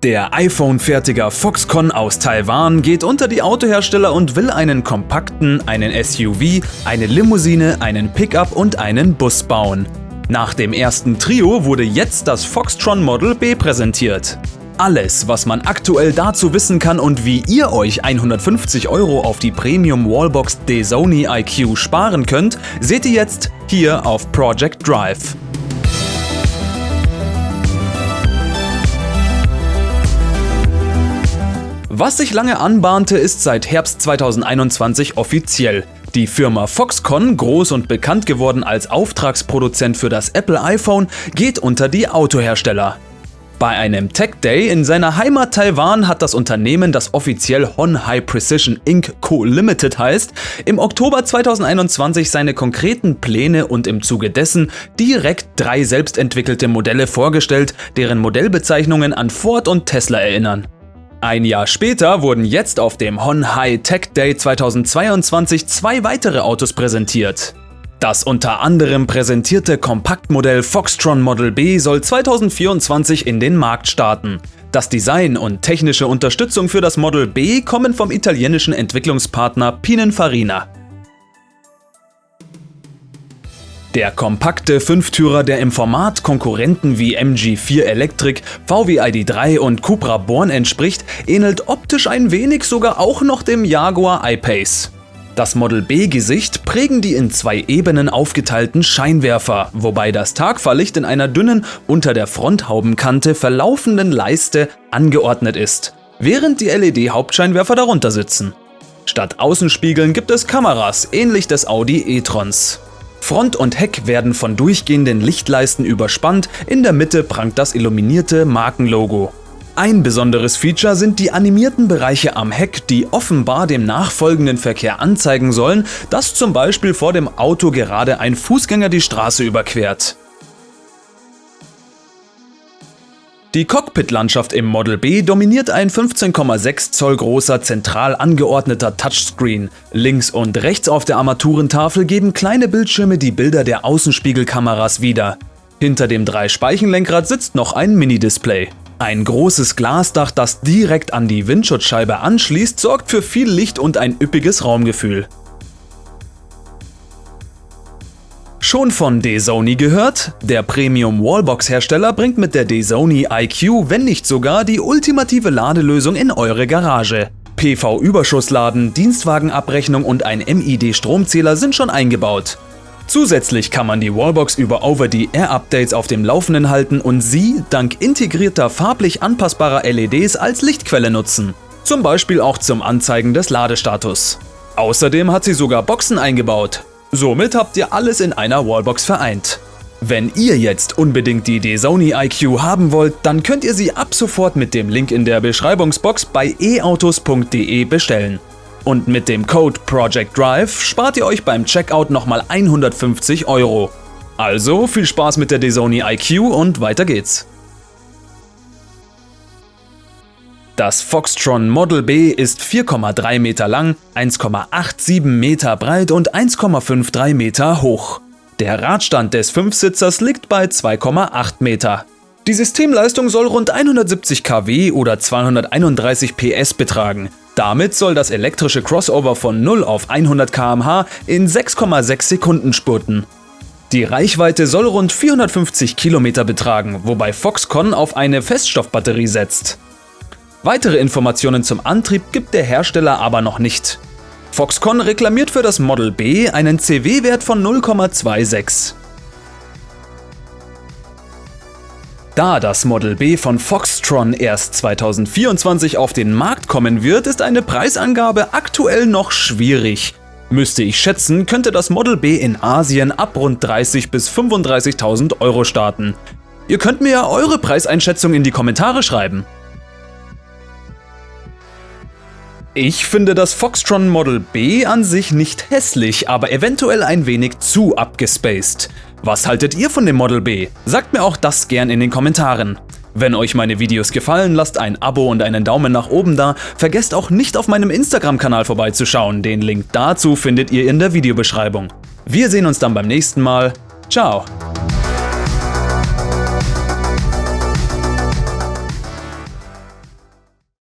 Der iPhone-Fertiger Foxconn aus Taiwan geht unter die Autohersteller und will einen kompakten, einen SUV, eine Limousine, einen Pickup und einen Bus bauen. Nach dem ersten Trio wurde jetzt das Foxtron Model B präsentiert. Alles, was man aktuell dazu wissen kann und wie ihr euch 150 € auf die Premium Wallbox DAZONI IQ sparen könnt, seht ihr jetzt hier auf Project Drive. Was sich lange anbahnte, ist seit Herbst 2021 offiziell. Die Firma Foxconn, groß und bekannt geworden als Auftragsproduzent für das Apple iPhone, geht unter die Autohersteller. Bei einem Tech Day in seiner Heimat Taiwan hat das Unternehmen, das offiziell Hon Hai Precision Inc. Co. Limited heißt, im Oktober 2021 seine konkreten Pläne und im Zuge dessen direkt 3 selbstentwickelte Modelle vorgestellt, deren Modellbezeichnungen an Ford und Tesla erinnern. Ein Jahr später wurden jetzt auf dem Hon Hai Tech Day 2022 2 weitere Autos präsentiert. Das unter anderem präsentierte Kompaktmodell Foxtron Model B soll 2024 in den Markt starten. Das Design und technische Unterstützung für das Model B kommen vom italienischen Entwicklungspartner Pininfarina. Der kompakte Fünftürer, der im Format Konkurrenten wie MG4 Electric, VW ID.3 und Cupra Born entspricht, ähnelt optisch ein wenig sogar auch noch dem Jaguar I-Pace. Das Model B-Gesicht prägen die in 2 Ebenen aufgeteilten Scheinwerfer, wobei das Tagfahrlicht in einer dünnen, unter der Fronthaubenkante verlaufenden Leiste angeordnet ist, während die LED-Hauptscheinwerfer darunter sitzen. Statt Außenspiegeln gibt es Kameras, ähnlich des Audi e-trons. Front und Heck werden von durchgehenden Lichtleisten überspannt, in der Mitte prangt das illuminierte Markenlogo. Ein besonderes Feature sind die animierten Bereiche am Heck, die offenbar dem nachfolgenden Verkehr anzeigen sollen, dass zum Beispiel vor dem Auto gerade ein Fußgänger die Straße überquert. Die Cockpit-Landschaft im Model B dominiert ein 15,6 Zoll großer zentral angeordneter Touchscreen. Links und rechts auf der Armaturentafel geben kleine Bildschirme die Bilder der Außenspiegelkameras wieder. Hinter dem 3-Speichen-Lenkrad sitzt noch ein Mini-Display. Ein großes Glasdach, das direkt an die Windschutzscheibe anschließt, sorgt für viel Licht und ein üppiges Raumgefühl. Schon von DAZONI gehört? Der Premium-Wallbox-Hersteller bringt mit der DAZONI IQ, wenn nicht sogar, die ultimative Ladelösung in eure Garage. PV-Überschussladen, Dienstwagenabrechnung und ein MID-Stromzähler sind schon eingebaut. Zusätzlich kann man die Wallbox über Over-the-Air-Updates auf dem Laufenden halten und sie, dank integrierter farblich anpassbarer LEDs, als Lichtquelle nutzen. Zum Beispiel auch zum Anzeigen des Ladestatus. Außerdem hat sie sogar Boxen eingebaut. Somit habt ihr alles in einer Wallbox vereint. Wenn ihr jetzt unbedingt die DAZONI IQ haben wollt, dann könnt ihr sie ab sofort mit dem Link in der Beschreibungsbox bei eautos.de bestellen. Und mit dem Code Project Drive spart ihr euch beim Checkout nochmal 150 €. Also viel Spaß mit der DAZONI IQ und weiter geht's. Das Foxtron Model B ist 4,3 Meter lang, 1,87 Meter breit und 1,53 Meter hoch. Der Radstand des 5-Sitzers liegt bei 2,8 Meter. Die Systemleistung soll rund 170 kW oder 231 PS betragen. Damit soll das elektrische Crossover von 0 auf 100 km/h in 6,6 Sekunden spurten. Die Reichweite soll rund 450 Kilometer betragen, wobei Foxconn auf eine Feststoffbatterie setzt. Weitere Informationen zum Antrieb gibt der Hersteller aber noch nicht. Foxconn reklamiert für das Model B einen CW-Wert von 0,26. Da das Model B von Foxtron erst 2024 auf den Markt kommen wird, ist eine Preisangabe aktuell noch schwierig. Müsste ich schätzen, könnte das Model B in Asien ab rund 30.000 bis 35.000 € starten. Ihr könnt mir ja eure Preiseinschätzung in die Kommentare schreiben. Ich finde das Foxtron Model B an sich nicht hässlich, aber eventuell ein wenig zu abgespaced. Was haltet ihr von dem Model B? Sagt mir auch das gern in den Kommentaren. Wenn euch meine Videos gefallen, lasst ein Abo und einen Daumen nach oben da. Vergesst auch nicht auf meinem Instagram-Kanal vorbeizuschauen. Den Link dazu findet ihr in der Videobeschreibung. Wir sehen uns dann beim nächsten Mal. Ciao!